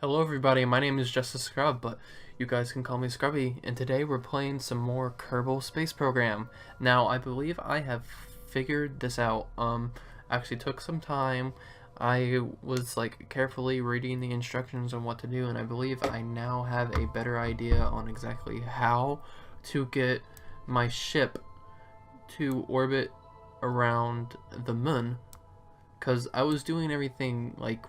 Hello everybody, my name is Justice Scrub, but you guys can call me Scrubby, and today we're playing some more Kerbal Space Program. Now, I believe I have figured this out. Actually took some time. I was carefully reading the instructions on what to do, and I believe I now have a better idea on exactly how to get my ship to orbit around the moon, because I was doing everything like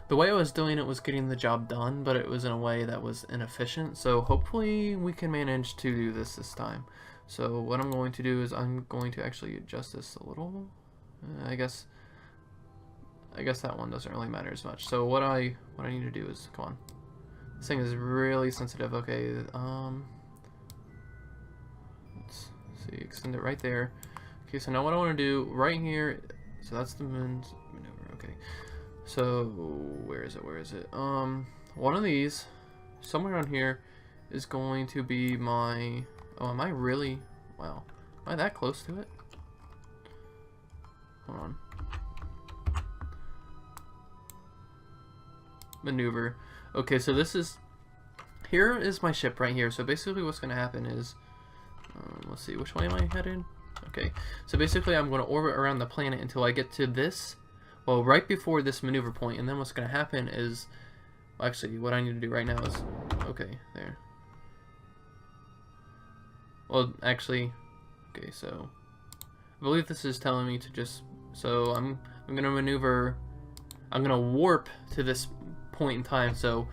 the way I was doing it was getting the job done, but it was in a way that was inefficient. So hopefully we can manage to do this time. So what I'm going to do is I'm going to actually adjust this a little. I guess that one doesn't really matter as much. So what I need to do is, come on. This thing is really sensitive. Okay, let's see, extend it right there. Okay, so now what I want to do right here, so that's the moon's maneuver. Okay. So, where is it? One of these, somewhere on here, is going to be my... Oh, am I really... Wow. Am I that close to it? Hold on. Maneuver. Okay, so this is... Here is my ship right here. So basically what's going to happen is... let's see, which way am I headed? Okay, so basically I'm going to orbit around the planet until I get to this... Well, right before this maneuver point, and then what's going to happen is... Actually, what I need to do right now is... Okay, there. Well, actually... Okay, so... I believe this is telling me to just... So, I'm going to maneuver... I'm going to warp to this point in time, so...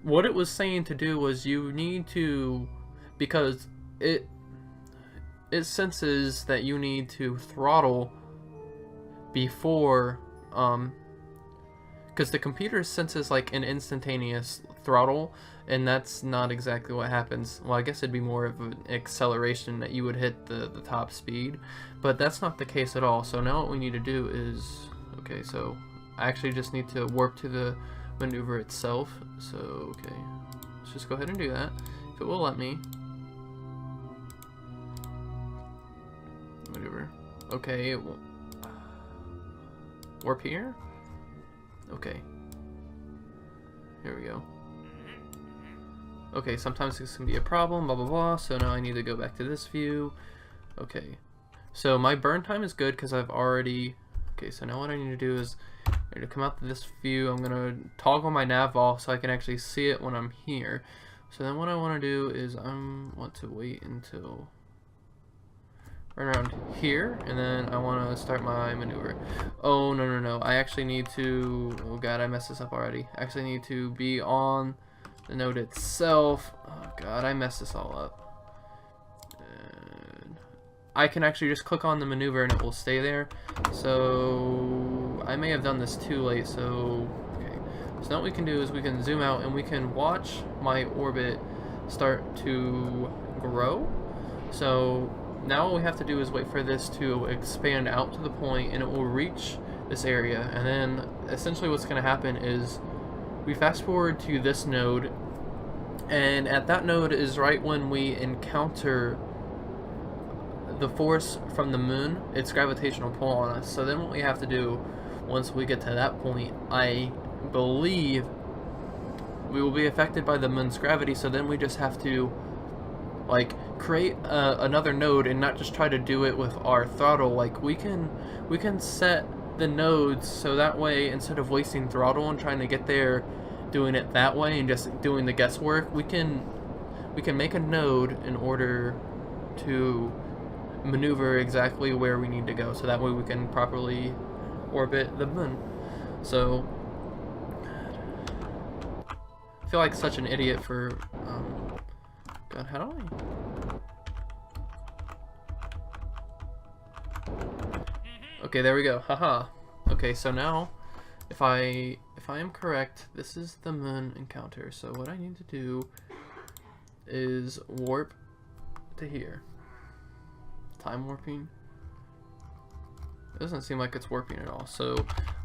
What it was saying to do was you need to... Because it senses that you need to throttle... before, because the computer senses like an instantaneous throttle, and that's not exactly what happens. Well, I guess it'd be more of an acceleration that you would hit the top speed, but that's not the case at all. So now what we need to do is, okay, so I actually just need to warp to the maneuver itself. So, okay, let's just go ahead and do that. If it will let me. Maneuver. Okay, it won't. Warp here? Okay. Here we go. Okay, sometimes this can be a problem, blah blah blah, so now I need to go back to this view. Okay. So my burn time is good because I've already... Okay, so now what I need to do is I need to come out to this view. I'm going to toggle my nav off so I can actually see it when I'm here. So then what I want to do is I want to wait until... Right around here, and then I want to start my maneuver. Oh, no. I actually need to... Oh, God, I messed this up already. I actually need to be on the node itself. Oh, God, I messed this all up. And I can actually just click on the maneuver, and it will stay there. So, I may have done this too late, so... Okay. So now what we can do is we can zoom out, and we can watch my orbit start to grow. So... Now what we have to do is wait for this to expand out to the point, and it will reach this area, and then essentially what's going to happen is we fast forward to this node, and at that node is right when we encounter the force from the moon, its gravitational pull on us. So then what we have to do once we get to that point, I believe we will be affected by the moon's gravity, so then we just have to create another node and not just try to do it with our throttle. Like we can set the nodes so that way instead of wasting throttle and trying to get there doing it that way and just doing the guesswork, we can make a node in order to maneuver exactly where we need to go, so that way we can properly orbit the moon. So I feel like such an idiot for God, how do I... Okay, there we go. Haha. Okay, so now, if I am correct, this is the moon encounter. So what I need to do is warp to here. Time warping. It doesn't seem like it's warping at all. So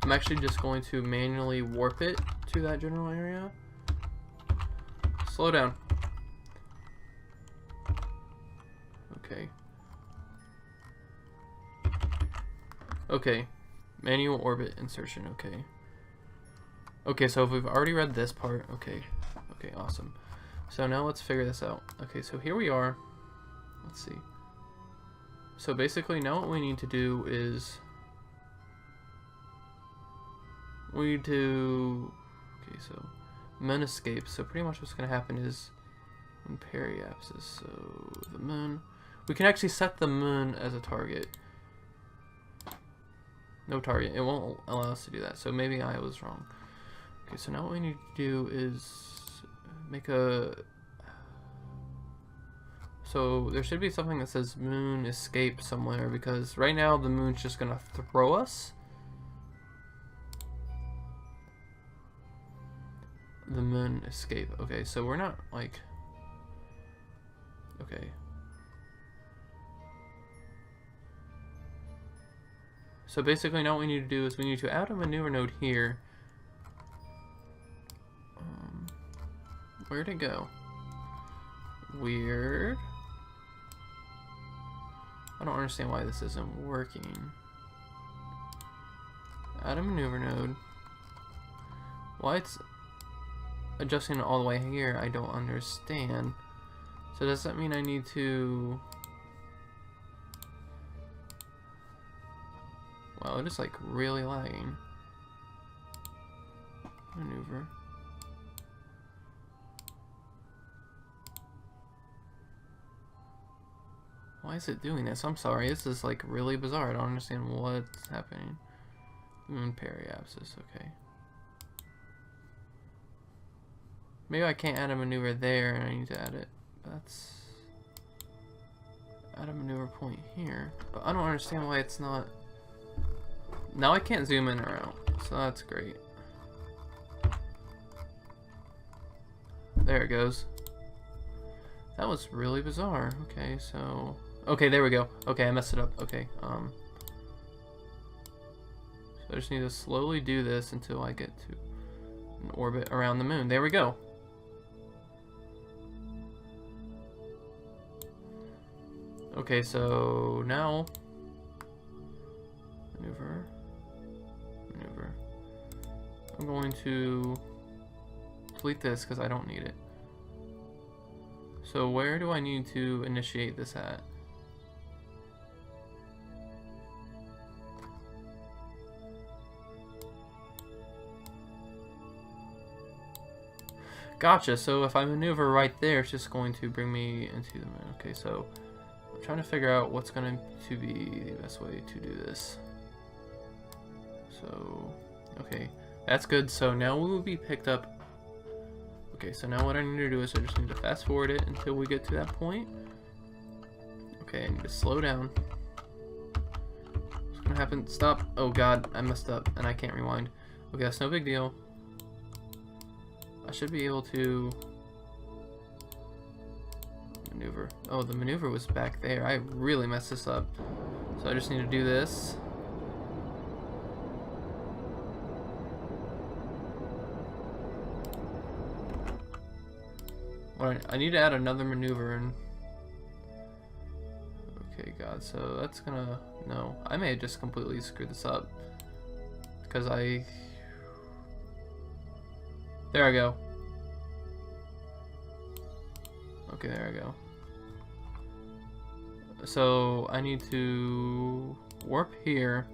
I'm actually just going to manually warp it to that general area. Slow down. Okay. Okay. Manual orbit insertion, okay. Okay, so if we've already read this part, okay, awesome. So now let's figure this out. Okay, so here we are. Let's see. So basically now what we need to do is we need to, okay, so moon escapes. So pretty much what's going to happen is when periapsis, so the moon, we can actually set the moon as a target. No target, it won't allow us to do that, so maybe I was wrong. Okay, so now what we need to do is make a, so there should be something that says moon escape somewhere, because right now the moon's just gonna throw us. The moon escape. Okay, so we're not like, okay. So basically now what we need to do is we need to add a maneuver node here. Where'd it go? Weird. I don't understand why this isn't working. Add a maneuver node. Why it's adjusting all the way here, I don't understand. So does that mean I need to... Wow, it is like really lagging. Maneuver. Why is it doing this? I'm sorry, this is like really bizarre. I don't understand what's happening. Moon periapsis, okay. Maybe I can't add a maneuver there and I need to add it. That's... Add a maneuver point here. But I don't understand why it's not... Now I can't zoom in or out, so that's great. There it goes. That was really bizarre. Okay, so... Okay, there we go. Okay, I messed it up. Okay, so I just need to slowly do this until I get to an orbit around the moon. There we go. Okay, so now... Maneuver. Maneuver. I'm going to delete this because I don't need it. So where do I need to initiate this at? Gotcha, so if I maneuver right there, it's just going to bring me into the moon. Okay, so I'm trying to figure out what's going to be the best way to do this. So, okay, that's good. So now we will be picked up. Okay, so now what I need to do is I just need to fast forward it until we get to that point. Okay, I need to slow down. What's gonna happen? Stop. Oh god, I messed up and I can't rewind. Okay, that's no big deal. I should be able to maneuver. Oh, the maneuver was back there. I really messed this up. So I just need to do this. I need to add another maneuver in. Okay, god, so that's gonna... No, I may have just completely screwed this up. Because I... There I go. Okay, there I go. So I need to warp here.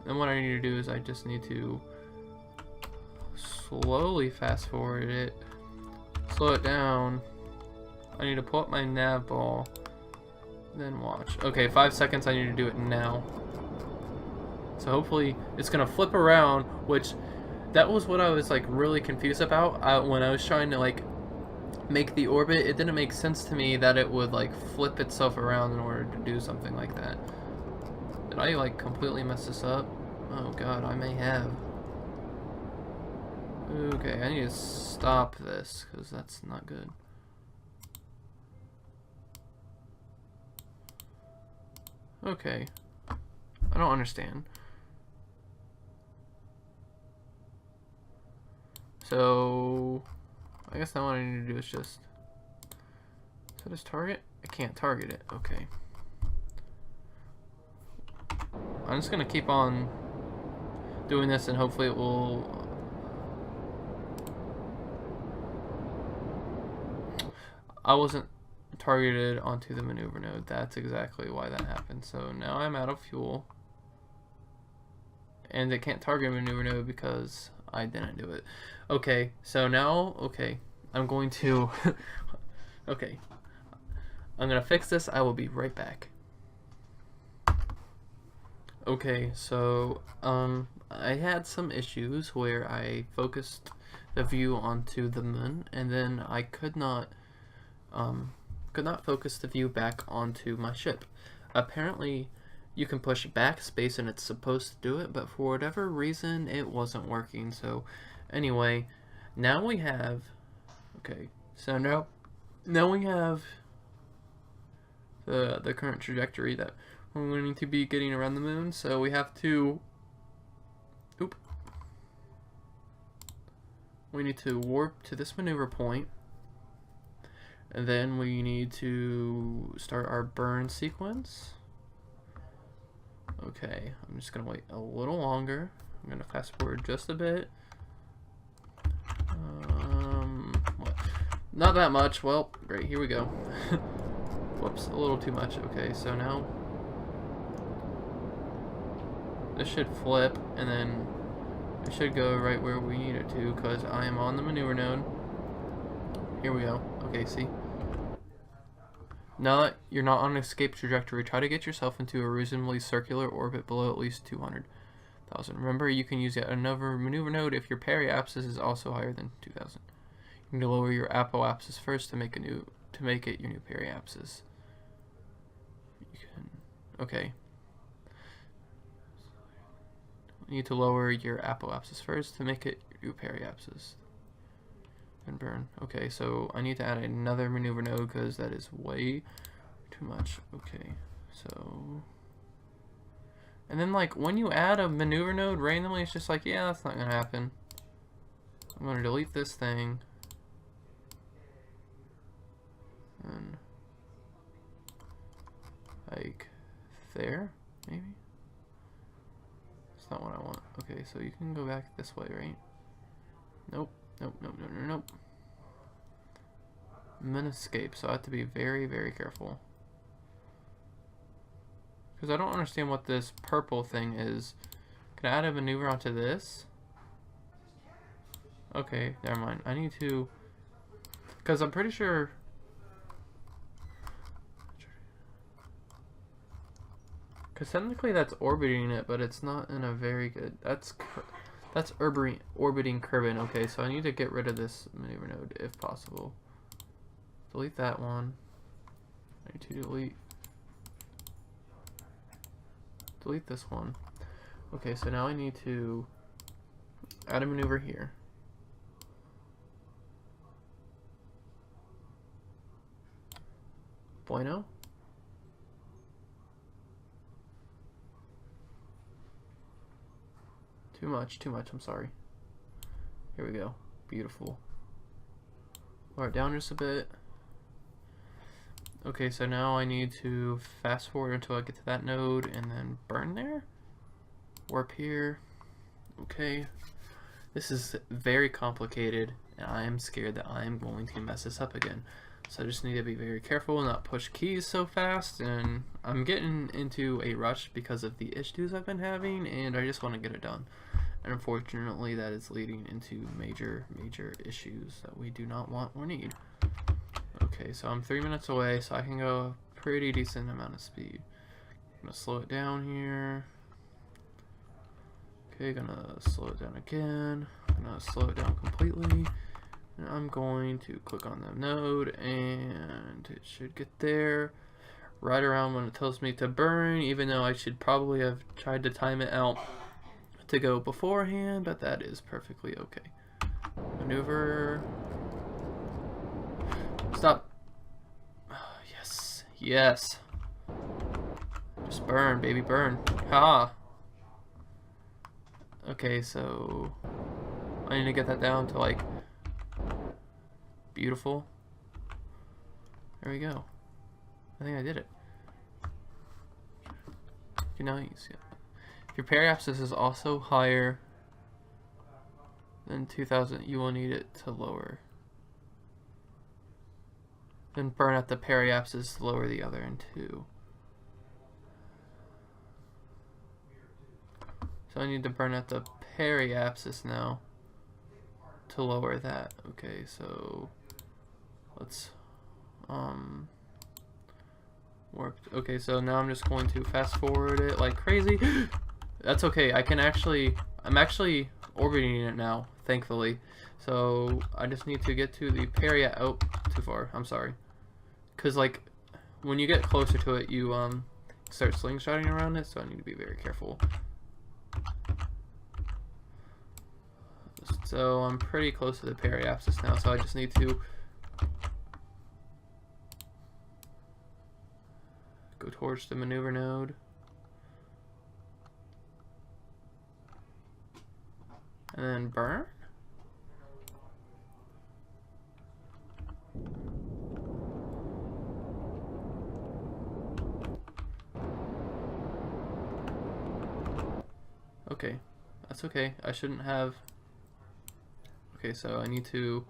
Then what I need to do is I just need to slowly fast forward it. Slow it down. I need to pull up my nav ball. Then watch. Okay, 5 seconds. I need to do it now. So hopefully it's gonna flip around, which that was what I was like really confused about when I was trying to like make the orbit. It didn't make sense to me that it would like flip itself around in order to do something like that. Did I like completely mess this up? Oh god, I may have. Okay, I need to stop this because that's not good. Okay, I don't understand. So I guess now what I need to do is just set as target. I can't target it. Okay. I'm just gonna keep on. doing this, and hopefully it will... I wasn't targeted onto the maneuver node. That's exactly why that happened. So now I'm out of fuel. And it can't target maneuver node because I didn't do it. Okay, so now, okay, I'm going to... okay. I'm going to fix this. I will be right back. Okay, so I had some issues where I focused the view onto the moon, and then I could not focus the view back onto my ship. Apparently, you can push backspace and it's supposed to do it, but for whatever reason, it wasn't working. So, anyway, now we have. Okay, so now we have the current trajectory that we're going to be getting around the moon. So we have to. We need to warp to this maneuver point. And then we need to start our burn sequence. Okay, I'm just gonna wait a little longer. I'm gonna fast forward just a bit. Not that much. Well, great, here we go. Whoops, a little too much. Okay, so now this should flip, and then it should go right where we need it to, because I am on the maneuver node. Here we go. Okay, see? Now that you're not on an escape trajectory, try to get yourself into a reasonably circular orbit below at least 200,000. Remember, you can use yet another maneuver node if your periapsis is also higher than 2,000. You need to lower your apoapsis first to make it your new periapsis. You can, okay. You need to lower your apoapsis first to make it your new periapsis. And burn. Okay, so I need to add another maneuver node because that is way too much. Okay, so... And then, like, when you add a maneuver node randomly, it's just like, yeah, that's not going to happen. I'm going to delete this thing. And... like, there, maybe? That's not what I want. Okay, so you can go back this way, right? Nope. Nope, nope, nope, nope, nope. I'm gonna escape, so I have to be very, very careful. Because I don't understand what this purple thing is. Can I add a maneuver onto this? Okay, never mind. I need to... because I'm pretty sure... because technically that's orbiting it, but it's not in a very good... That's orbiting Kerbal. Okay, so I need to get rid of this maneuver node if possible. Delete that one. I need to delete this one. Okay, so now I need to add a maneuver here. Bueno. Too much, I'm sorry. Here we go. Beautiful. Lower it down just a bit. Okay, so now I need to fast forward until I get to that node and then burn there. Warp here. Okay. This is very complicated, and I am scared that I am going to mess this up again. So I just need to be very careful and not push keys so fast, and I'm getting into a rush because of the issues I've been having, and I just want to get it done. And unfortunately, that is leading into major issues that we do not want or need. Okay, so I'm 3 minutes away, so I can go a pretty decent amount of speed. I'm gonna slow it down here. Okay, gonna slow it down again. I'm gonna slow it down completely. And I'm going to click on the node, and it should get there right around when it tells me to burn, even though I should probably have tried to time it out to go beforehand, but that is perfectly okay. Maneuver. Stop. Yes. Yes. Just burn, baby, burn. Ha. Okay, so I need to get that down to like beautiful. There we go. I think I did it. Okay, now you see it. If your periapsis is also higher than 2000, you will need it to lower. Then burn out the periapsis, lower the other end too. So I need to burn out the periapsis now to lower that. Okay, so let's work. Okay, so now I'm just going to fast forward it like crazy. That's okay. I'm actually orbiting it now, thankfully. So I just need to get to the oh, too far. I'm sorry. Cause like when you get closer to it, you start slingshotting around it. So I need to be very careful. So I'm pretty close to the periapsis now, so I just need to go towards the maneuver node. And then burn. Okay, that's okay. I shouldn't have. Okay, so I need to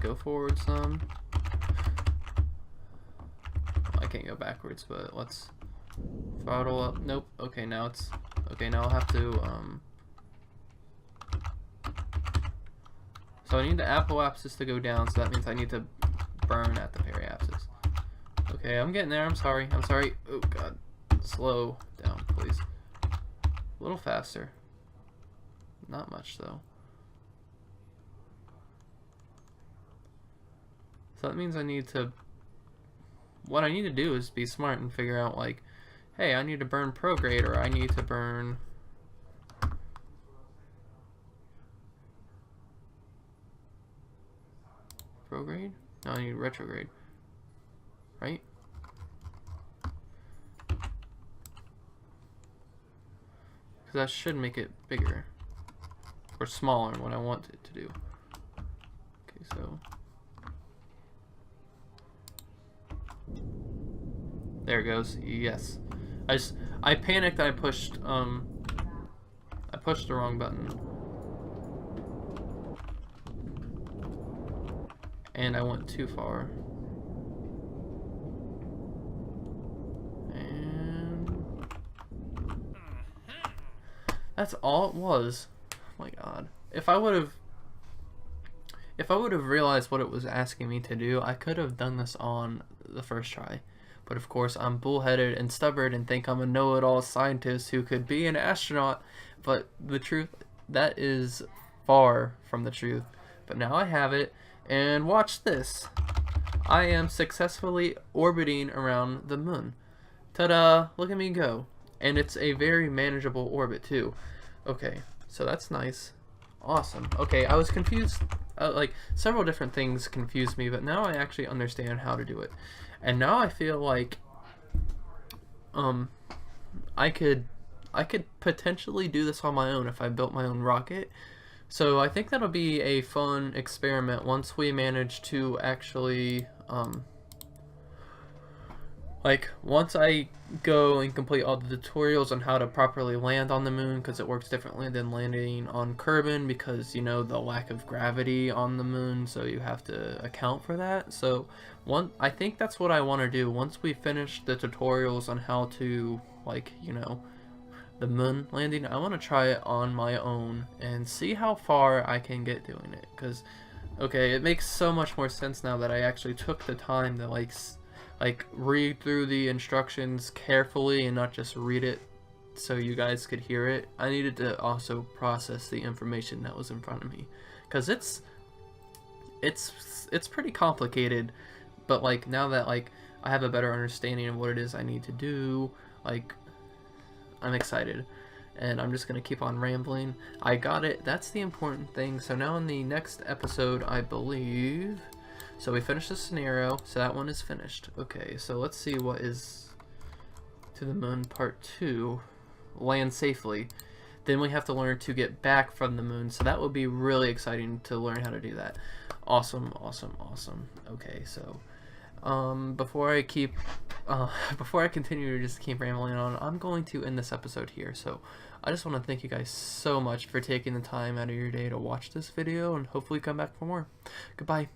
go forward some. I can't go backwards, but let's throttle up. Nope. Okay, now it's okay. Now I'll have to so I need the apoapsis to go down, so that means I need to burn at the periapsis. Okay, I'm getting there. I'm sorry. I'm sorry. Oh god. Slow down, please. A little faster. Not much though. So that means I need to, what I need to do is be smart and figure out like, hey, I need to burn prograde, or I need to burn prograde? No, I need retrograde. Right? Because that should make it bigger. Or smaller, what I want it to do. Okay, so there it goes. Yes. I panicked. I pushed the wrong button. And I went too far. And that's all it was. Oh my god. If I would have realized what it was asking me to do, I could have done this on the first try. But of course, I'm bullheaded and stubborn and think I'm a know-it-all scientist who could be an astronaut. But the truth, that is far from the truth. But now I have it, and watch this. I am successfully orbiting around the moon. Ta-da! Look at me go. And it's a very manageable orbit too. Okay, so that's nice. Awesome. Okay, I was confused. Like, several different things confused me, but now I actually understand how to do it. And now I feel like I could potentially do this on my own if I built my own rocket. So I think that'll be a fun experiment once we manage to actually like, once I go and complete all the tutorials on how to properly land on the moon, because it works differently than landing on Kerbal, because, you know, the lack of gravity on the moon, so you have to account for that. So I think that's what I want to do. Once we finish the tutorials on how to, like, you know, the moon landing, I want to try it on my own and see how far I can get doing it. Because, okay, it makes so much more sense now that I actually took the time to, like read through the instructions carefully and not just read it so you guys could hear it. I needed to also process the information that was in front of me, because it's pretty complicated. But like, now that like I have a better understanding of what it is I need to do, like, I'm excited, and I'm just gonna keep on rambling. I got it. That's the important thing. So now in the next episode, I believe, so we finished the scenario, so that one is finished. Okay, so let's see what is to the moon part 2, land safely. Then we have to learn to get back from the moon, so that would be really exciting to learn how to do that. Awesome, awesome, awesome. Okay, so Before I keep, before I continue to just keep rambling on, I'm going to end this episode here. So I just want to thank you guys so much for taking the time out of your day to watch this video, and hopefully come back for more. Goodbye.